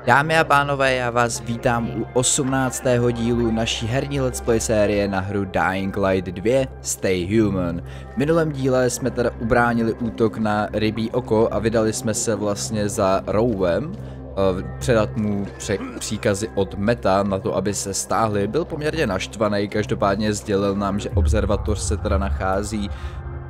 Dámy a pánové, já vás vítám u 18. dílu naší herní Let's Play série na hru Dying Light 2 Stay Human. V minulém díle jsme teda ubránili útok na rybí oko a vydali jsme se vlastně za Rowem, předat mu příkazy od Meta na to, aby se stáhli. Byl poměrně naštvaný, každopádně sdělil nám, že observatoř se teda nachází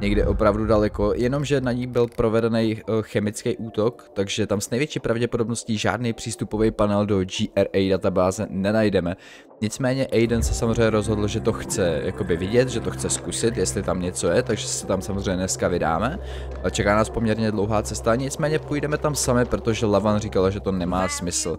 někde opravdu daleko, jenomže na ní byl provedený chemický útok, takže tam s největší pravděpodobností žádný přístupový panel do GRA databáze nenajdeme. Nicméně Aiden se samozřejmě rozhodl, že to chce jakoby vidět, že to chce zkusit, jestli tam něco je, takže se tam samozřejmě dneska vydáme. Čeká nás poměrně dlouhá cesta, nicméně půjdeme tam sami, protože Lavan říkala, že to nemá smysl.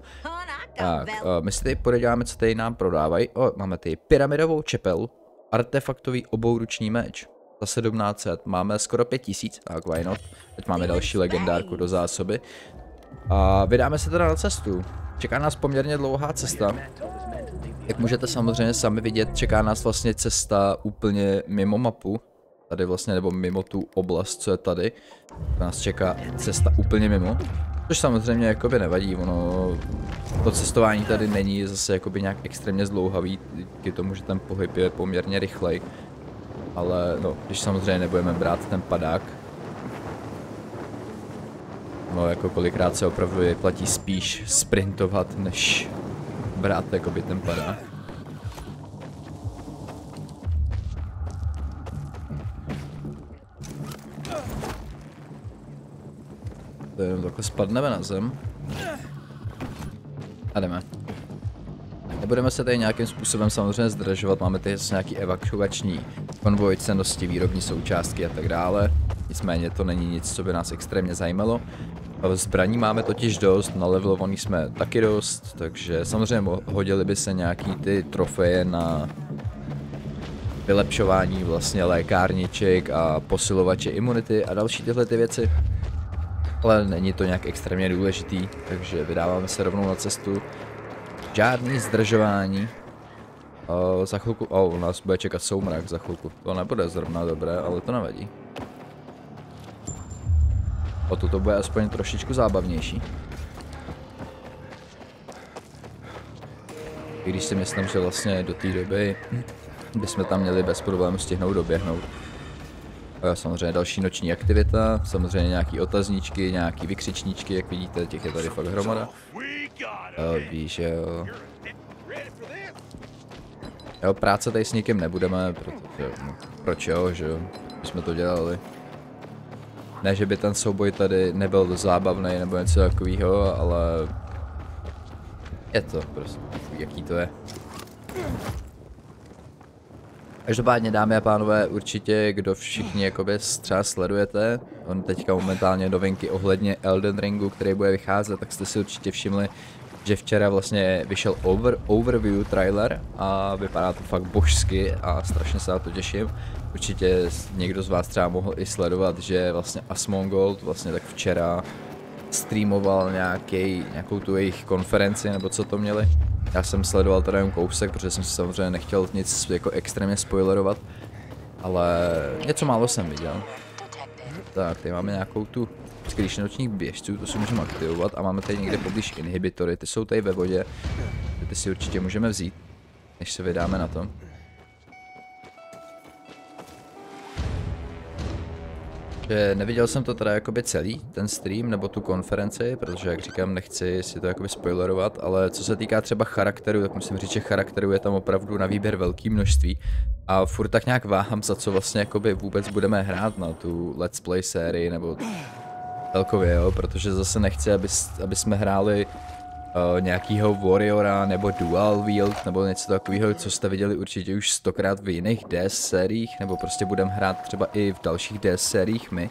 Tak, my si tady podíváme, co tady nám prodávají. Máme tady pyramidovou čepel, artefaktový obouruční meč. Za 1700, máme skoro 5000, tak why not. Teď máme další legendárku do zásoby. A vydáme se teda na cestu. Čeká nás poměrně dlouhá cesta. Jak můžete samozřejmě sami vidět, čeká nás vlastně cesta úplně mimo mapu. Tady vlastně, nebo mimo tu oblast, co je tady. Nás čeká cesta úplně mimo. Což samozřejmě jakoby nevadí, ono, to cestování tady není zase jakoby nějak extrémně zdlouhavý, díky tomu, že ten pohyb je poměrně rychlej. Ale no, když samozřejmě nebudeme brát ten padák. No, jako kolikrát se opravdu vyplatí spíš sprintovat, než brát jakoby ten padák. To jenom takhle spadneme na zem. A jdeme. Nebudeme se tady nějakým způsobem samozřejmě zdržovat, máme tady nějaký evakuační konvoj, cennosti, výrobní součástky a tak dále. Nicméně to není nic, co by nás extrémně zajímalo. Zbraní máme totiž dost, nalevelovaný jsme taky dost, takže samozřejmě hodili by se nějaký ty trofeje na vylepšování vlastně lékárniček a posilovače imunity a další tyhle ty věci. Ale není to nějak extrémně důležitý, takže vydáváme se rovnou na cestu. Žádný zdržování. Za chvilku, u nás bude čekat soumrak za chvilku. To nebude zrovna dobré, ale to nevadí. Toto bude aspoň trošičku zábavnější. I když si myslím, že vlastně do té doby bychom tam měli bez problémů stihnout doběhnout. A samozřejmě další noční aktivita, samozřejmě nějaký otazníčky, nějaký vykřičníčky, jak vidíte, těch je tady fakt hromada. Víš, že jo. Jo, práce tady s nikým nebudeme, protože, no, proč jo, že jo, jsme to dělali. Ne, že by ten souboj tady nebyl dost zábavný nebo něco takového, ale je to prostě, jaký to je. Každopádně, dámy a pánové, určitě, kdo všichni jakoby třeba sledujete, on teďka momentálně novinky ohledně Elden Ringu, který bude vycházet, tak jste si určitě všimli, že včera vlastně vyšel overview trailer a vypadá to fakt božsky a strašně se na to těším. Určitě někdo z vás třeba mohl i sledovat, že vlastně Asmongold vlastně tak včera streamoval nějakou tu jejich konferenci, nebo co to měli. Já jsem sledoval teda jen kousek, protože jsem si samozřejmě nechtěl nic jako extrémně spoilerovat, ale něco málo jsem viděl. Tak, tady máme nějakou tu sklíč nočních běžců, to si můžeme aktivovat a máme tady někde poblíž inhibitory, ty jsou tady ve vodě, ty si určitě můžeme vzít, než se vydáme na to. Že neviděl jsem to teda jakoby celý, ten stream nebo tu konferenci, protože jak říkám, nechci si to jakoby spoilerovat, ale co se týká třeba charakteru, tak musím říct, že charakterů je tam opravdu na výběr velké množství. A furt tak nějak váhám, za co vlastně jakoby vůbec budeme hrát na tu Let's Play sérii nebo celkově, jo, protože zase nechci, aby jsme hráli nějakýho Warriora nebo Dual Wield nebo něco takového, co jste viděli určitě už 100krát v jiných DS sériích, nebo prostě budeme hrát třeba i v dalších DS sériích my.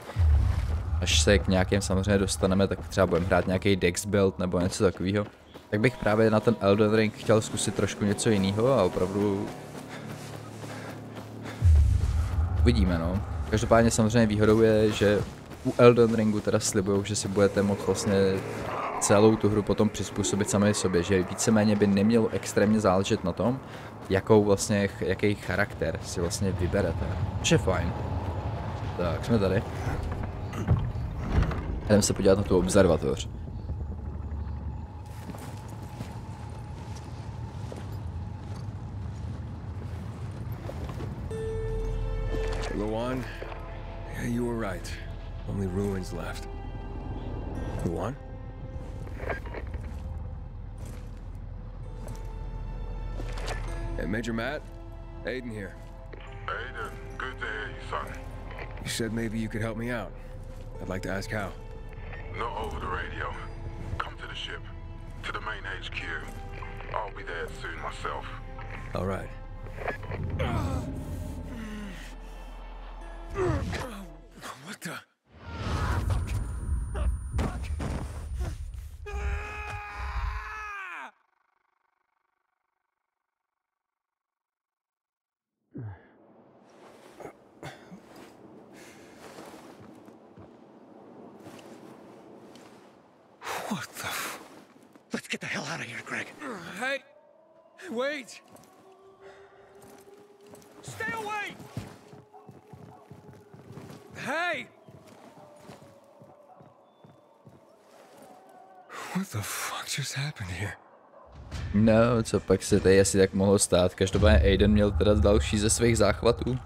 Až se k nějakým samozřejmě dostaneme, tak třeba budeme hrát nějaký Dex Build nebo něco takového. Tak bych právě na ten Elden Ring chtěl zkusit trošku něco jiného a opravdu uvidíme, no. Každopádně samozřejmě výhodou je, že u Elden Ringu teda slibujou, že si budete moct vlastně celou tu hru potom přizpůsobit sami sobě, že víceméně by nemělo extrémně záležet na tom, jaký charakter si vlastně vyberete. Což je fajn. Tak, jsme tady. Jdeme se podívat na tu observatoř. JUAN? Yeah, you were right. Only ruins left. JUAN? Hey, Major Matt? Aiden here. Aiden, good to hear you, son. You said maybe you could help me out. I'd like to ask how. Not over the radio. Come to the ship. To the main HQ. I'll be there soon myself. All right. What the? What the f... Let's get the hell out of here, Greg. Hey! Wait! Stay away! Hey! What the fuck just happened here? No, co pak se tady asi tak mohlo stát. Každopádně Aiden měl teda další ze svých záchvatů.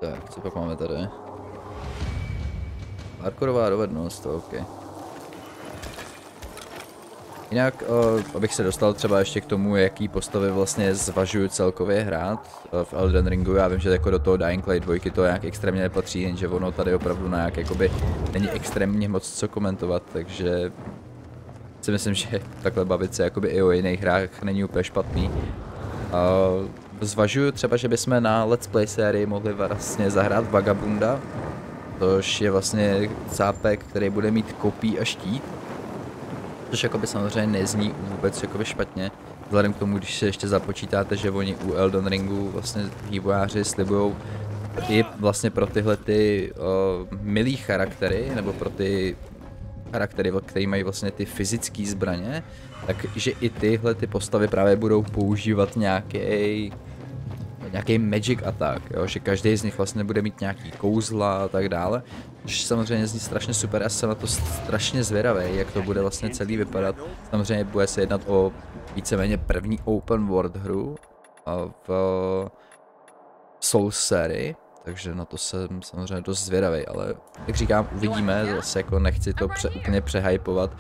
Tak, co pak máme tady? Parkourová dovednost, ok. Jinak, abych se dostal třeba ještě k tomu, jaký postavy vlastně zvažuju celkově hrát v Elden Ringu. Já vím, že jako do toho Dying Light 2 to nějak extrémně nepatří, jenže ono tady opravdu nějak jakoby není extrémně moc co komentovat, takže si myslím, že takhle bavit se jakoby i o jiných hrách není úplně špatný. Zvažuju třeba, že bychom na Let's Play sérii mohli vlastně zahrát Vagabunda, což je vlastně cápek, který bude mít kopí a štít. Což jakoby samozřejmě nezní vůbec jakoby špatně, vzhledem k tomu, když se ještě započítáte, že oni u Elden Ringu vlastně vývojáři slibujou i vlastně pro tyhle ty milý charaktery, nebo pro ty charaktery, které mají vlastně ty fyzické zbraně, takže i tyhle ty postavy právě budou používat nějaký magic attack, jo? Že každý z nich vlastně bude mít nějaký kouzla a tak dále, což samozřejmě zní strašně super, já jsem na to strašně zvědavý, jak to bude vlastně celý vypadat. Samozřejmě bude se jednat o víceméně první open world hru v Souls sérii, takže na to jsem samozřejmě dost zvědavý, ale jak říkám, uvidíme, zase jako nechci to úplně přehypovat,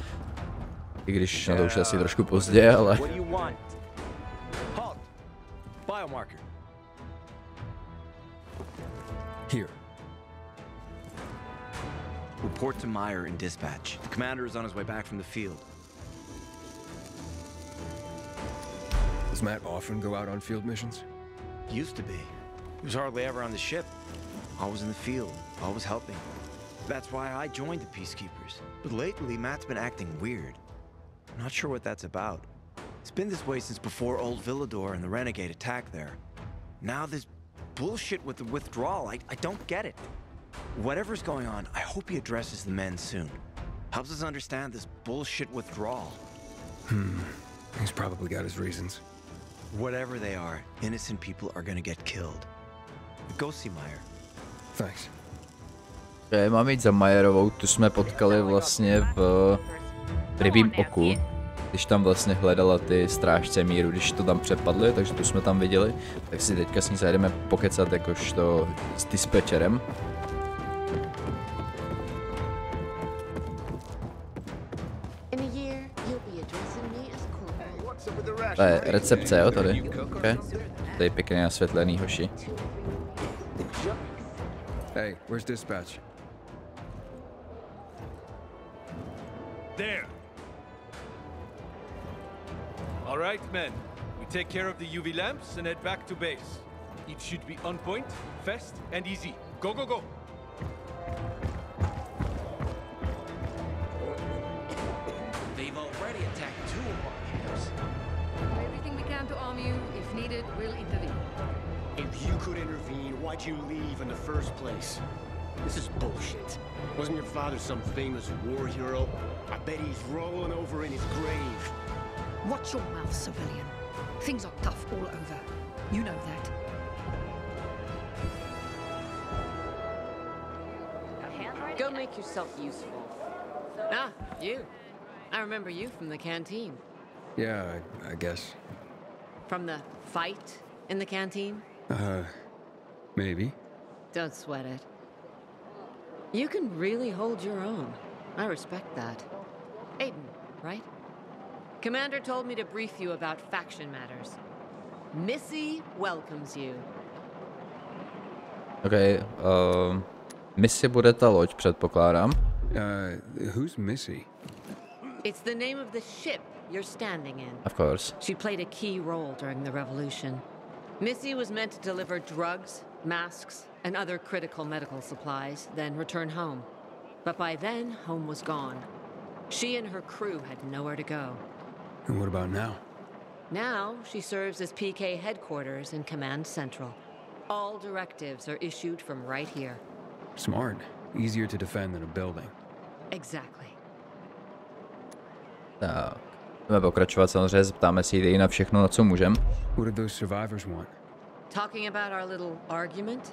i když na to už asi trošku pozdě, ale... Here. Report to Meyer in dispatch. The commander is on his way back from the field. Does Matt often go out on field missions? Used to be. He was hardly ever on the ship. Always in the field, always helping. That's why I joined the Peacekeepers. But lately, Matt's been acting weird. I'm not sure what that's about. It's been this way since before Old Villador and the Renegade attack there. Now this bullshit with the withdrawal, I don't get it. Whatever's going on, I hope he addresses the men soon. Helps us understand this bullshit withdrawal. He's probably got his reasons. Whatever they are, innocent people are gonna get killed. Go see Meyer. Thanks. Mám jít za Meyerovou, tu jsme potkali vlastně v Rybím oku, když tam vlastně hledala ty strážce míru, když to tam přepadly, takže tu jsme tam viděli, tak si teďka s ní zajdeme pokecat jakožto s dispečerem. To je recepce, jo, tady. Okay. To je pěkně nasvětlený, hoši. Hey, where's dispatch? There. All right, men. We take care of the UV lamps and head back to base. It should be on point, fast, and easy. Go, go, go. They've already attacked 2 of our camps. Everything we can to arm you. If needed, we'll intervene. If you could intervene, why'd you leave in the first place? This is bullshit. Wasn't your father some famous war hero? I bet he's rolling over in his grave. Watch your mouth, civilian. Things are tough all over. You know that. Go make yourself useful. Ah, you. I remember you from the canteen. Yeah, I guess. From the fight in the canteen? Maybe. Don't sweat it. You can really hold your own. I respect that. Aiden, right? Commander told me to brief you about faction matters. Missy welcomes you. Okay, Missy bude ta loď, předpokládám. Who's Missy? It's the name of the ship you're standing in. Of course. She played a key role during the revolution. Missy was meant to deliver drugs, masks, and other critical medical supplies, then return home. But by then, home was gone. She and her crew had nowhere to go. And what about now? Now, she serves as PK headquarters in Command Central. All directives are issued from right here. Smart. Easier to defend than a building. Exactly. Tak, budeme pokračovat samozřejmě, zeptáme si jí na všechno, na co můžem. What did those survivors want? Talking about our little argument?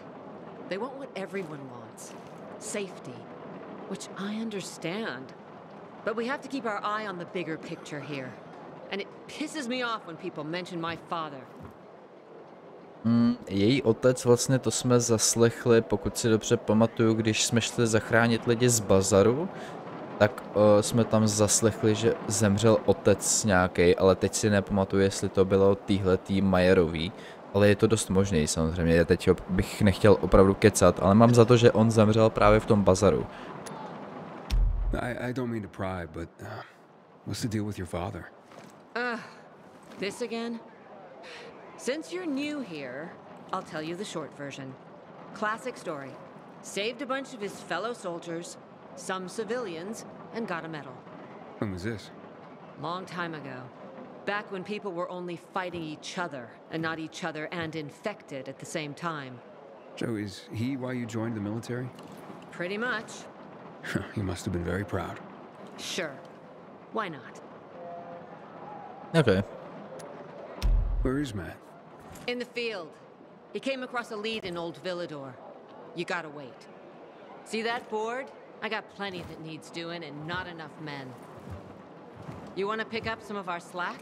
They want what everyone wants. Safety. Which I understand. But we have to keep our eye on the bigger picture here. And it pisses me off when people mention my father. Její otec vlastně, to jsme zaslechli, pokud si dobře pamatuju, když jsme šli zachránit lidi z bazaru, tak jsme tam zaslechli, že zemřel otec nějaký, ale teď si nepamatuju, jestli to bylo týhletý Majerový, ale je to dost možný samozřejmě, teď bych nechtěl opravdu kecat, ale mám za to, že on zemřel právě v tom bazaru. I don't mean to pry, but what's the deal with your father? This again? Since you're new here, I'll tell you the short version. Classic story. Saved a bunch of his fellow soldiers, some civilians, and got a medal. When was this? Long time ago. Back when people were only fighting each other, and not each other and infected at the same time. So is he why you joined the military? Pretty much. He must have been very proud. Sure. Why not? Okay. Where is Matt? In the field. He came across a lead in Old Villador. You gotta wait. See that board? I got plenty that needs doing and not enough men. You want to pick up some of our slack?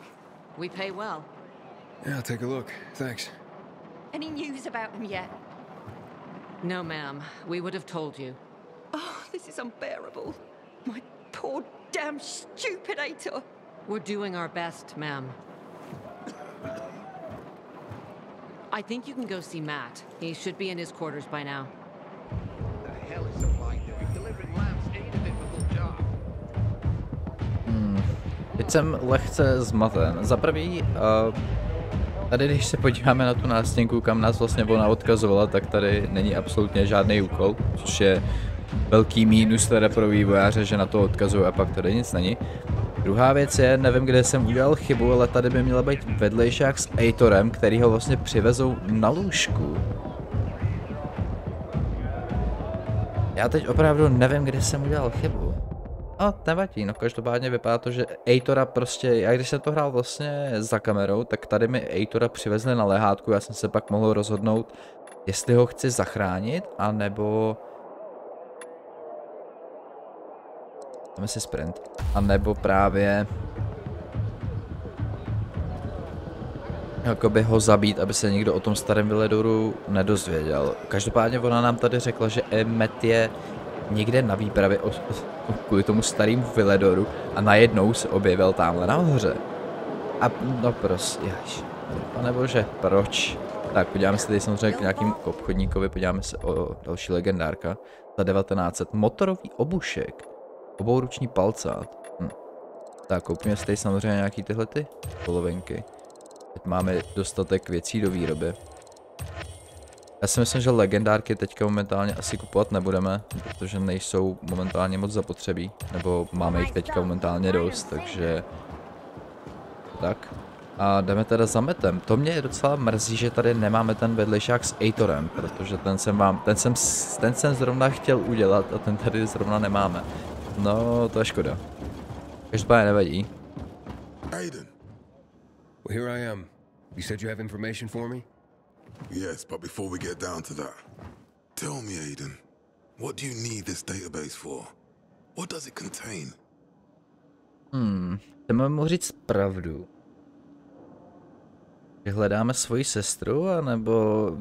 We pay well. Yeah, I'll take a look. Thanks. Any news about him yet? No, ma'am. We would have told you. Oh, this is unbearable. My poor damn stupid Ator. We're doing our best, ma'am. I think you can go see Matt. He should be in his quarters by now. The hell is supply doing? Delivering lamps ain't a difficult job. Teď jsem lehce zmaten. Za prvý, tady když se podíváme na tu nástěnku, kam nás vlastně ona odkazovala, tak tady není absolutně žádný úkol, což je velký mínus teda pro vývojáře, že na to odkazují a pak tady nic není. Druhá věc je, nevím, kde jsem udělal chybu, ale tady by měla být vedlejšák s Aitorem, který ho vlastně přivezou na lůžku. Já teď opravdu nevím, kde jsem udělal chybu. No, nevadí, no každopádně vypadá to, že Aitora prostě, já když jsem to hrál vlastně za kamerou, tak tady mi Aitora přivezli na lehátku, já jsem se pak mohl rozhodnout, jestli ho chci zachránit, anebo... Dáme si sprint. A nebo právě... jakoby ho zabít, aby se nikdo o tom starém Villadoru nedozvěděl. Každopádně ona nám tady řekla, že Matt je někde na výpravě kvůli tomu starým Villadoru a najednou se objevil tamhle nahoře. A no prostě, pane bože, proč? Tak podíváme se tady samozřejmě k nějakým obchodníkovi, podíváme se o další legendárka. Za 1900, motorový obušek, obouruční palcát. Tak koupíme si tady samozřejmě nějaký tyhle ty polovinky. Teď máme dostatek věcí do výroby. Já si myslím, že legendárky teďka momentálně asi kupovat nebudeme, protože nejsou momentálně moc zapotřebí, nebo máme jich teďka momentálně dost, takže... Tak. A jdeme teda za Mattem. To mě docela mrzí, že tady nemáme ten vedlejšák s Aitorem, protože ten jsem zrovna chtěl udělat a ten tady zrovna nemáme. No, to je škoda. Každopádně nevadí. Aiden. Well, here I am. You said you have information for me? Yes, but before we get down to that, tell me, Aiden, what do you need this database for? What does it contain? Chceme mu říct pravdu. Hledáme svoji sestru, anebo...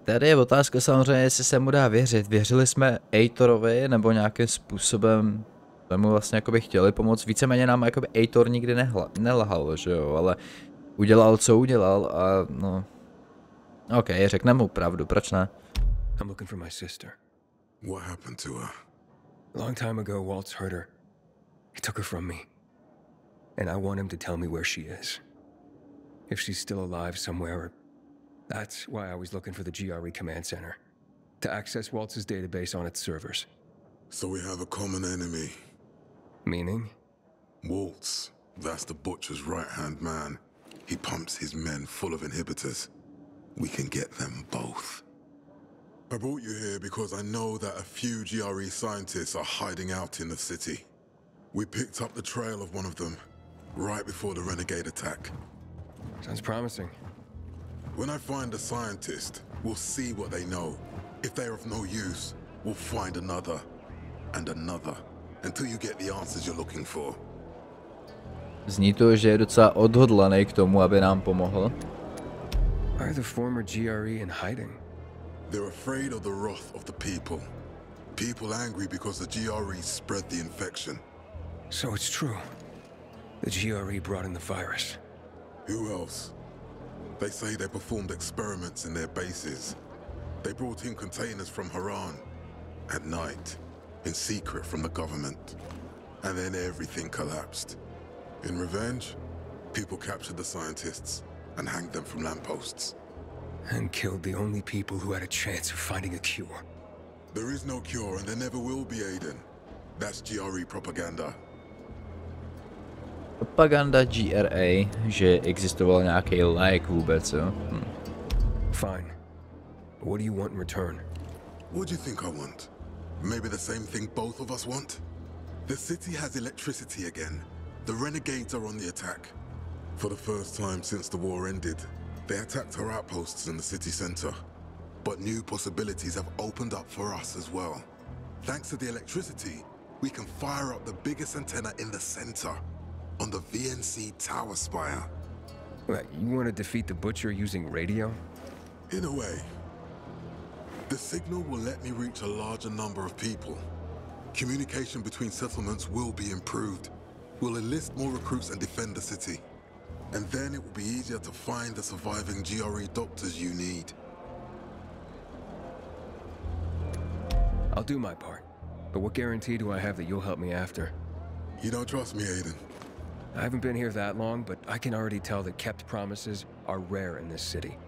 Tady je otázka samozřejmě, jestli se mu dá věřit. Věřili jsme Eitorovi, nebo nějakým způsobem jsme mu vlastně jakoby chtěli pomoct. Víceméně nám jakoby Eitor nikdy nelhal, že jo, ale udělal, co udělal a no... OK, řekneme mu pravdu, proč ne? I'm looking for my sister. What happened to her? A long time ago, Waltz hurt her. He took her from me. And I want him to tell me where she is. If she's still alive somewhere. That's why I was looking for the GRE command center. To access Waltz's database on its servers. So we have a common enemy. Meaning? Waltz. That's the Butcher's right-hand man. He pumps his men full of inhibitors. We can get them both. I brought you here because I know that a few GRE scientists are hiding out in the city. We picked up the trail of one of them, right before the renegade attack. Sounds promising. When I find a scientist, we'll see what they know. If they're of no use, we'll find another, and another, until you get the answers you're looking for. Zní to, že je docela odhodlaný k tomu, aby nám pomohl. Are the former GRE in hiding? They're afraid of the wrath of the people. People angry because the GRE spread the infection. So it's true. The GRE brought in the virus. Who else? They say they performed experiments in their bases. They brought in containers from Haran at night, in secret from the government. And then everything collapsed. In revenge, people captured the scientists and hanged them from lampposts. And killed the only people who had a chance of finding a cure. There is no cure and there never will be, Aiden. That's GRE propaganda. Propaganda GRA, že existoval nějaký lék vůbec, jo? Fine. What do you want in return? What do you think I want? Maybe the same thing both of us want? The city has electricity again. The renegades are on the attack. For the first time since the war ended, they attacked our outposts in the city center. But new possibilities have opened up for us as well. Thanks to the electricity, we can fire up the biggest antenna in the center, on the VNC tower spire. What, you want to defeat the Butcher using radio? In a way. The signal will let me reach a larger number of people. Communication between settlements will be improved. We'll enlist more recruits and defend the city. And then it will be easier to find the surviving GRE doctors you need. I'll do my part. But what guarantee do I have that you'll help me after? You don't trust me, Aiden? I haven't been here that long, but I can already tell that kept promises are rare in this city.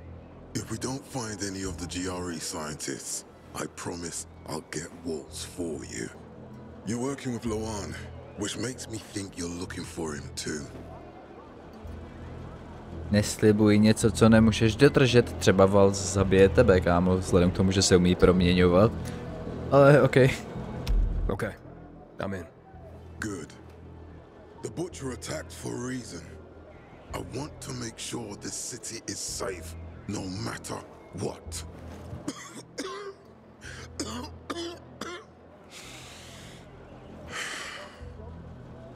If we don't find any of the GRE scientists, I promise I'll get Waltz for you. You're working with JUAN, which makes me think you're looking for him too. Neslibuj něco, co nemůžeš dodržet, třeba Waltz zabije tebe, kámo, vzhledem k tomu, že se umí proměňovat. Ale okej. Okay, I'm in. Good. The Butcher attacked for a reason. I want to make sure this city is safe, no matter what.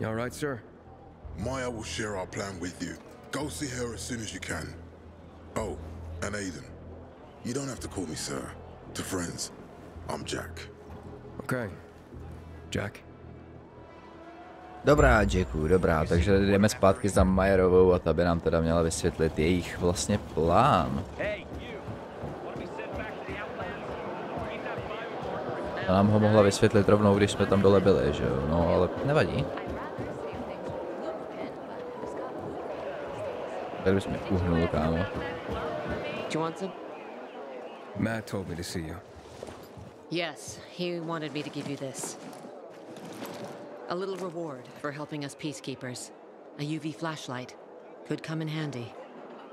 You all right, sir? Maya will share our plan with you. Go see her as soon as you can. Oh, and Aiden, you don't have to call me sir. To friends, I'm Jack. Okay. Jack. Dobrá, Jacku, dobrá, takže jdeme zpátky za Mayerovou a ta by nám teda měla vysvětlit jejich vlastně plán. Ta nám ho mohla vysvětlit rovnou, když jsme tam dole byli, že jo, no ale nevadí. Tady bys mě uhnul, kámo. Do you want some? Matt told me to see you. Yes, he wanted me to give you this. A little reward for helping us peacekeepers. A UV flashlight. Could come in handy.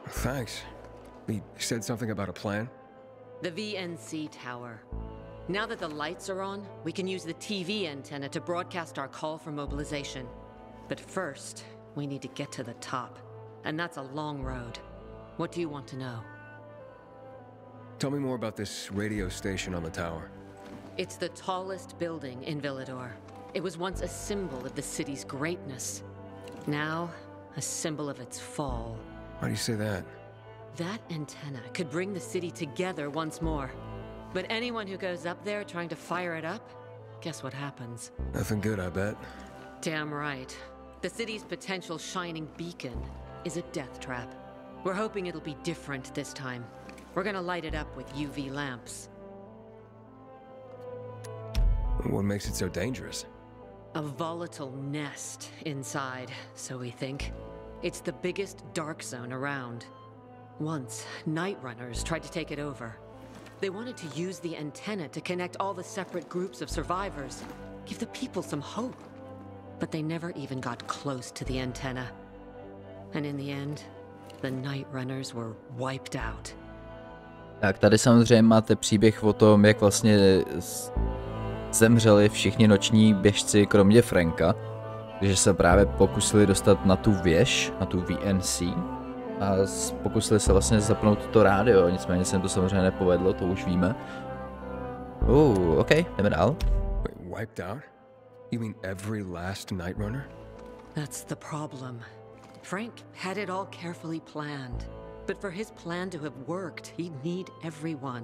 Thanks. He said something about a plan? The VNC tower. Now that the lights are on, we can use the TV antenna to broadcast our call for mobilization. But first, we need to get to the top. And that's a long road. What do you want to know? Tell me more about this radio station on the tower. It's the tallest building in Villador. It was once a symbol of the city's greatness. Now, a symbol of its fall. Why do you say that? That antenna could bring the city together once more. But anyone who goes up there trying to fire it up, guess what happens? Nothing good, I bet. Damn right. The city's potential shining beacon is a death trap. We're hoping it'll be different this time. We're gonna light it up with UV lamps. What makes it so dangerous? A volatile nest inside, so we think. It's the biggest dark zone around. Once, night runners tried to take it over. They wanted to use the antenna to connect all the separate groups of survivors, give the people some hope. But they never even got close to the antenna. And in the end, the night runners were wiped out. Tak tady samozřejmě máte příběh o tom, jak vlastně zemřeli všichni noční běžci, kromě Franka, že se právě pokusili dostat na tu věž, na tu VNC a pokusili se vlastně zapnout to rádio, nicméně se jim to samozřejmě nepovedlo, to už víme. OK, jdeme dál. Wait, wiped out? You mean every last night runner? That's the problem. Frank had it all carefully planned. But for his plan to have worked, he'd need everyone.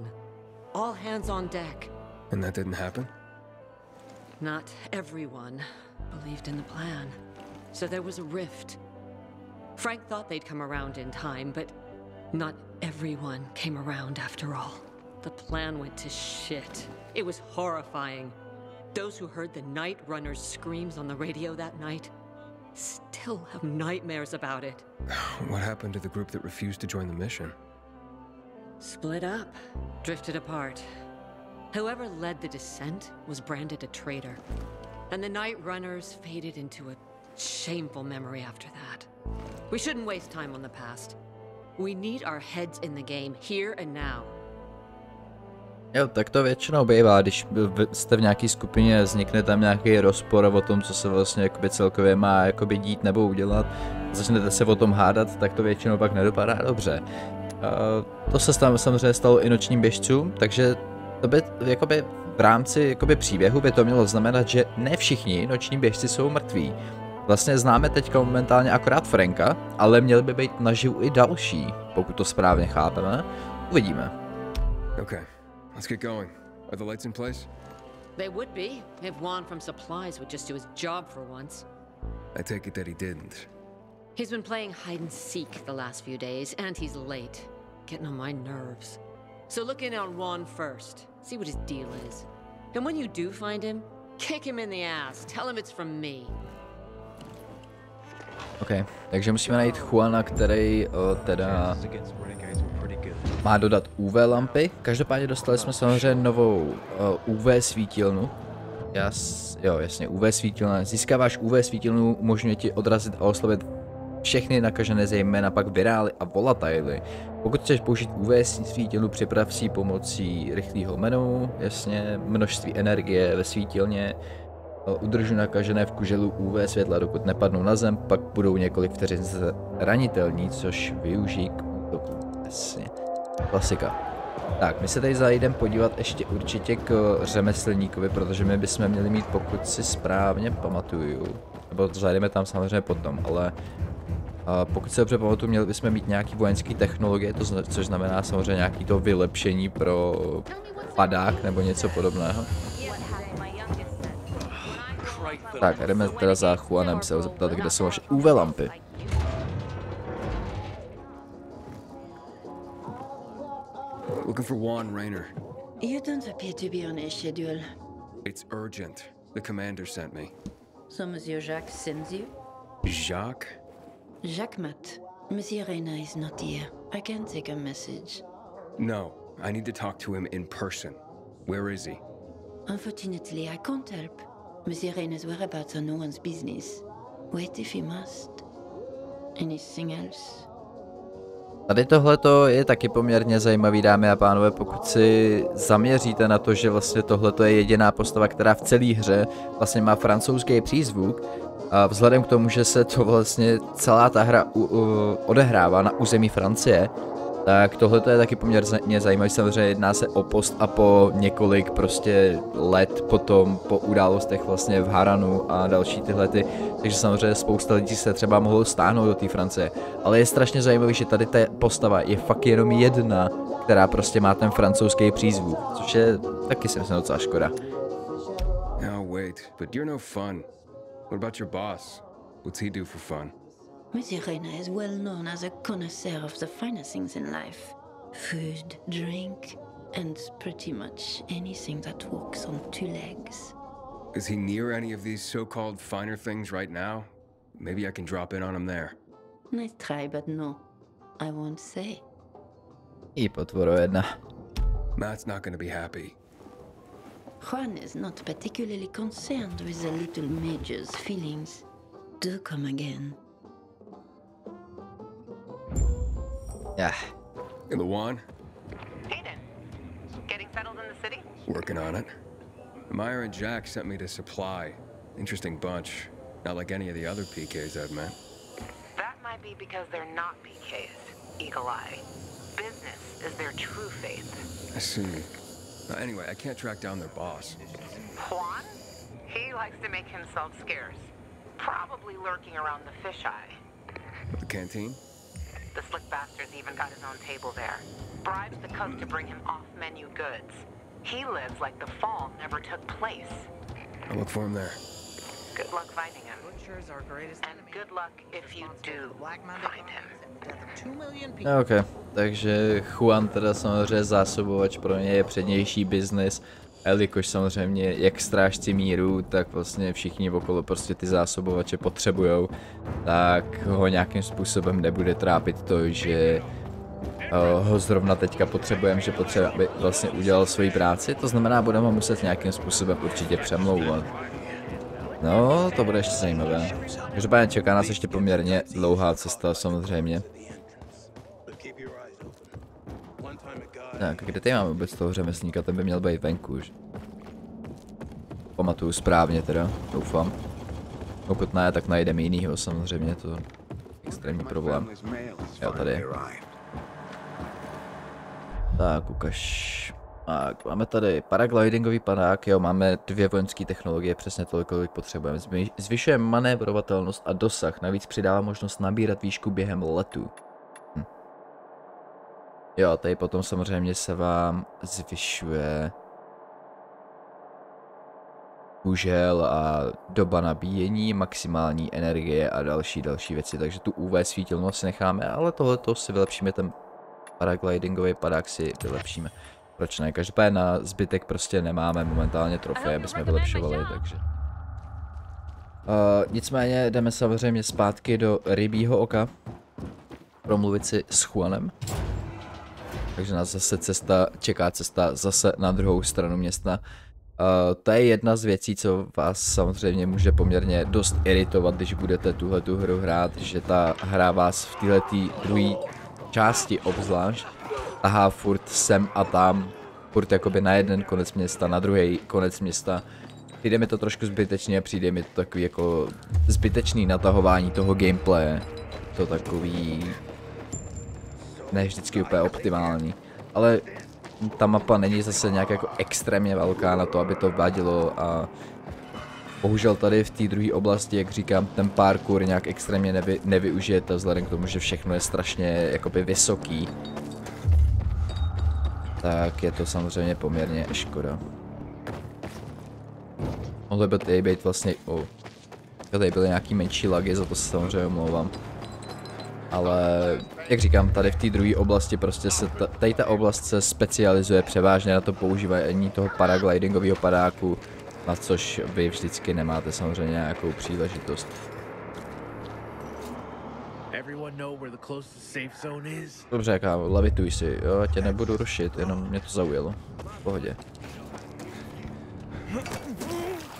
All hands on deck. And that didn't happen? Not everyone believed in the plan. So there was a rift. Frank thought they'd come around in time, but not everyone came around after all. The plan went to shit. It was horrifying. Those who heard the night runners' screams on the radio that night still have nightmares about it. What happened to the group that refused to join the mission? Split up, drifted apart. Whoever led the descent was branded a traitor, and the night runners faded into a shameful memory after that. We shouldn't waste time on the past. We need our heads in the game, here and now. Jo, tak to většinou bývá, když jste v nějaký skupině, vznikne tam nějaký rozpor o tom, co se vlastně jakoby celkově má jakoby dít nebo udělat, začnete se o tom hádat, tak to většinou pak nedopadá dobře. To se samozřejmě stalo i nočním běžcům, takže to by jakoby v rámci jakoby příběhu by to mělo znamenat, že ne všichni noční běžci jsou mrtví. Vlastně známe teďka momentálně akorát Franka, ale měli by být naživu i další, pokud to správně chápeme. Uvidíme. Okay. Let's get going. Are the lights in place? They would be, if Juan from Supplies would just do his job for once. I take it that he didn't. He's been playing hide and seek the last few days, and he's late. Getting on my nerves. So look in on Juan first. See what his deal is. And when you do find him, kick him in the ass. Tell him it's from me. OK, takže musíme najít Juana, který teda má dodat UV lampy. Každopádně dostali jsme samozřejmě novou UV svítilnu. Jo, jasně, UV svítilna. Získáváš UV svítilnu, umožňuje ti odrazit a oslovit všechny nakažené, zejména pak virály a volatility. Pokud chceš použít UV svítilnu, připrav si pomocí rychlého menu, jasně, množství energie ve svítilně. Udržu nakažené v kuželu UV světla, dokud nepadnou na zem, pak budou několik vteřin zranitelní, což využijí k útoku. Jasně. Klasika. Tak, my se tady zajdeme podívat ještě určitě k řemeslníkovi, protože my bychom měli mít, pokud si správně pamatuju, nebo zajdeme tam samozřejmě potom, ale pokud se dobře pamatuju, měli bychom mít nějaký vojenský technologie, což znamená samozřejmě nějaký to vylepšení pro padák nebo něco podobného. Tak, jdeme teda za Juanem se ho zeptat, kde jsou vaše UV lampy. Looking for Juan Raynor. You don't appear to be on a schedule. It's urgent. The commander sent me. So Monsieur Jacques sends you? Jacques? Jackem Mattem. Monsieur Raynor is not here. I can take a message. No, I need to talk to him in person. Where is he? Unfortunately, I can't help. Monsieur Raynor's whereabouts are no one's business. Wait if he must. Anything else? Tady tohleto je taky poměrně zajímavý, dámy a pánové, pokud si zaměříte na to, že vlastně tohleto je jediná postava, která v celé hře vlastně má francouzský přízvuk. A vzhledem k tomu, že se to vlastně celá ta hra odehrává na území Francie, Tak tohle je taky poměrně zajímavé, samozřejmě jedná se o post a po několik prostě let potom po událostech vlastně v Haranu a další tyhle ty, takže samozřejmě spousta lidí se třeba mohlo stáhnout do té Francie, ale je strašně zajímavý, že tady ta postava je fakt jenom jedna, která prostě má ten francouzský přízvuk, což je taky si myslím docela škoda. Now wait, but you're no fun. What about your boss? What's he do for fun? Monsieur Reina is well known as a connoisseur of the finer things in life. Food, drink, and pretty much anything that walks on two legs. Is he near any of these so-called finer things right now? Maybe I can drop in on him there. Nice try, but no. I won't say. I potvoro jedna. Matt's not gonna be happy. Juan is not particularly concerned with the little major's feelings. Do come again. Yeah. In the JUAN? Hayden, getting settled in the city? Working on it. Meyer and Jack sent me to Supply. Interesting bunch. Not like any of the other PKs I've met. That might be because they're not PKs, Eagle Eye. Business is their true faith. I see. Anyway, I can't track down their boss. Juan? He likes to make himself scarce. Probably lurking around the fisheye. The canteen? The slick bastard's even got his own table there. Bribes the cook to bring him off-menu goods. He lives like the fall never took place. I'll look for him there. Good luck finding him. And good luck if you do find him. Ok, takže Juan teda samozřejmě zásobovač pro ně je přednější biznis, jelikož samozřejmě jak strážci míru, tak vlastně všichni okolo prostě ty zásobovače potřebujou, tak ho nějakým způsobem nebude trápit to, že ho zrovna teďka potřebujeme, že potřebuje, aby vlastně udělal svoji práci, to znamená, budeme ho muset nějakým způsobem určitě přemlouvat. No, to bude ještě zajímavé. Každopádně čeká nás ještě poměrně dlouhá cesta samozřejmě. Tak, kde tady máme vůbec toho řemeslníka, ten by měl být venku už. Pamatuju správně teda, doufám. Pokud ne, tak najdeme jinýho samozřejmě, to je extrémní problém. Jo, tady je. Tak, ukaž. Tak, máme tady paraglidingový padák, jo, máme 2 vojenské technologie, přesně tolik, kolik potřebujeme. Zvyšuje manévrovatelnost a dosah, navíc přidává možnost nabírat výšku během letu. Jo, tady potom samozřejmě se vám zvyšuje úžel a doba nabíjení, maximální energie a další věci, takže tu UV svítilnost si necháme, ale tohleto si vylepšíme, ten paraglidingový padák si vylepšíme. Proč ne? Každopádně na zbytek prostě nemáme momentálně trofeje, aby jsme vylepšovali, takže. Nicméně jdeme samozřejmě zpátky do Rybího oka. Promluvit si s Juanem. Takže nás zase čeká cesta zase na druhou stranu města. To je jedna z věcí, co vás samozřejmě může poměrně dost iritovat, když budete tuhletu hru hrát, že ta hra vás v této druhé části obzvlášť tahá furt sem a tam, furt jakoby na jeden konec města, na druhý konec města. Přijde mi to trošku zbytečně, přijde mi to takový jako zbytečný natahování toho gameplaye. To takový ne vždycky úplně optimální, ale ta mapa není zase nějak jako extrémně velká na to, aby to vadilo a bohužel tady v té druhé oblasti, jak říkám, ten parkour nějak extrémně nevyužijete vzhledem k tomu, že všechno je strašně jakoby vysoký. Tak je to samozřejmě poměrně škoda. Mohlo by tady být vlastně, tady byly nějaký menší lagy, za to se samozřejmě omlouvám. Ale jak říkám, tady v té druhé oblasti prostě se tady ta oblast se specializuje převážně na to používání toho paraglidingového padáku, na což vy vždycky nemáte samozřejmě nějakou příležitost. Dobře, kámo, levituj si, jo, tě nebudu rušit, jenom mě to zaujalo. V pohodě.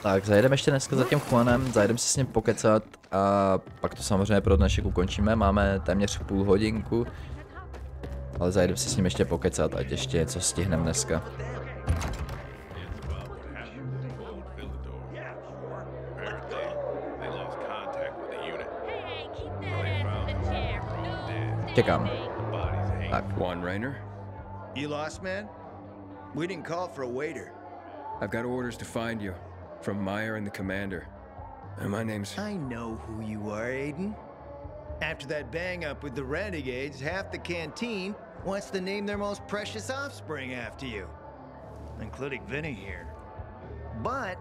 Tak, zajdeme ještě dneska za tím Juanem, zajdeme si s ním pokecat a pak to samozřejmě pro dnešek ukončíme, máme téměř půl hodinku. Ale zajdeme si s ním ještě pokecat, ať ještě něco stihneme dneska. Čekám. Tak. Juan Raynor? You lost, man? We didn't call for a waiter. I've got orders to find you from Meyer and the commander. And my name's... I know who you are, Aiden. After that bang-up with the renegades, half the canteen wants to name their most precious offspring after you. Including Vinny here. But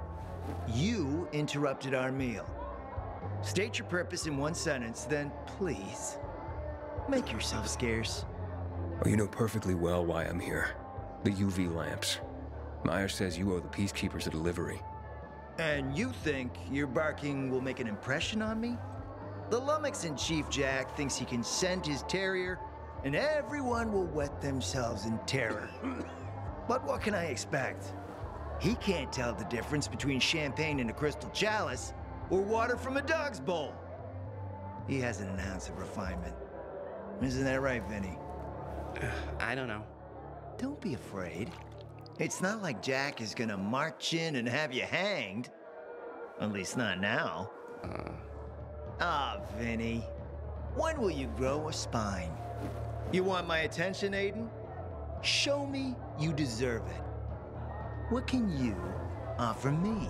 you interrupted our meal. State your purpose in one sentence, then please, make yourself scarce. Oh, you know perfectly well why I'm here. The UV lamps. Meyer says you owe the peacekeepers a delivery. And you think your barking will make an impression on me? The lummox-in-chief Jack thinks he can scent his terrier, and everyone will wet themselves in terror. But what can I expect? He can't tell the difference between champagne in a crystal chalice or water from a dog's bowl. He hasn't an ounce of refinement. Isn't that right, Vinny? I don't know. Don't be afraid. It's not like Jack is gonna march in and have you hanged. At least not now. Vinny. When will you grow a spine? You want my attention, Aiden? Show me you deserve it. What can you offer me?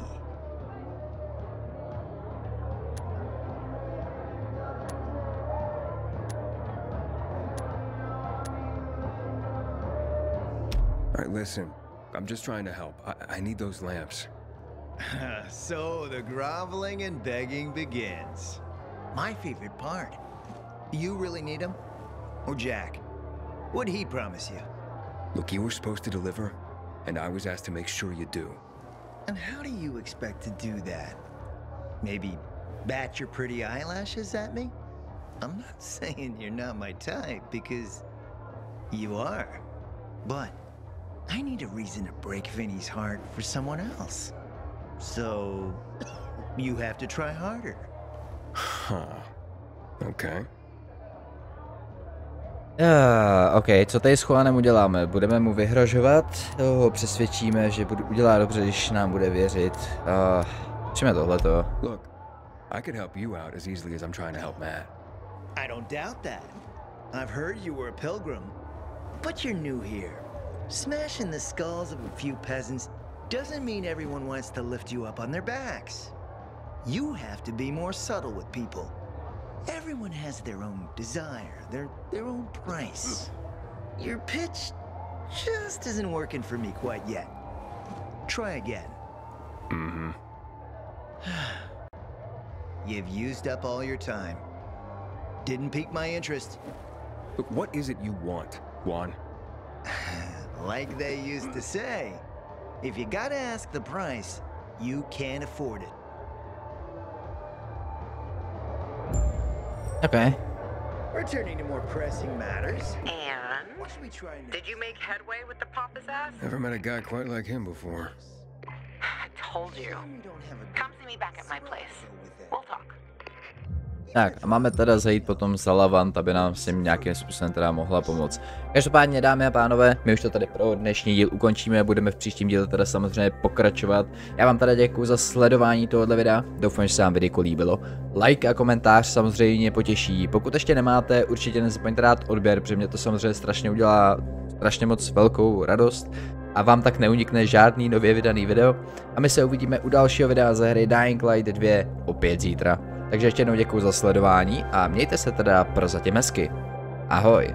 All right, listen. I'm just trying to help. I need those lamps. So the groveling and begging begins. My favorite part. You really need him? Or Jack? What'd he promise you? Look, you were supposed to deliver, and I was asked to make sure you do. And how do you expect to do that? Maybe bat your pretty eyelashes at me? I'm not saying you're not my type, because you are. But I need a reason to break Vinny's heart for someone else. So you have to try harder. Huh. Okay. OK, co tady s Juanem uděláme? Budeme mu vyhrožovat, ho přesvědčíme, že udělá dobře, když nám bude věřit. Přijme tohleto. Look, I could help you out as easily as I'm trying to help Matt. I don't doubt that. I've heard you were a pilgrim, but you're new here. Smashing the skulls of a few peasants doesn't mean everyone wants to lift you up on their backs. You have to be more subtle with people. Everyone has their own desire, their own price. Your pitch just isn't working for me quite yet. Try again. Mm-hmm. You've used up all your time. Didn't pique my interest. Look, what is it you want, Juan? Like they used to say, if you gotta ask the price, you can't afford it. OK. Returning to more pressing matters. And What should we try next? did you make headway with the papa's ass? Never met a guy quite like him before. I told you. Come see me back at my place. We'll talk. Tak a máme teda zajít potom za Lavant, aby nám s tím nějakým způsobem teda mohla pomoct. Každopádně, dámy a pánové, my už to tady pro dnešní díl ukončíme, budeme v příštím díle teda samozřejmě pokračovat. Já vám teda děkuji za sledování tohoto videa, doufám, že se vám videjko líbilo. Like a komentář samozřejmě potěší, pokud ještě nemáte, určitě nezapomeňte dát odběr, protože mě to samozřejmě strašně udělá strašně moc velkou radost. A vám tak neunikne žádný nově vydaný video. A my se uvidíme u dalšího videa ze hry Dying Light 2 opět zítra. Takže ještě jednou děkuji za sledování a mějte se teda prozatím hezky. Ahoj.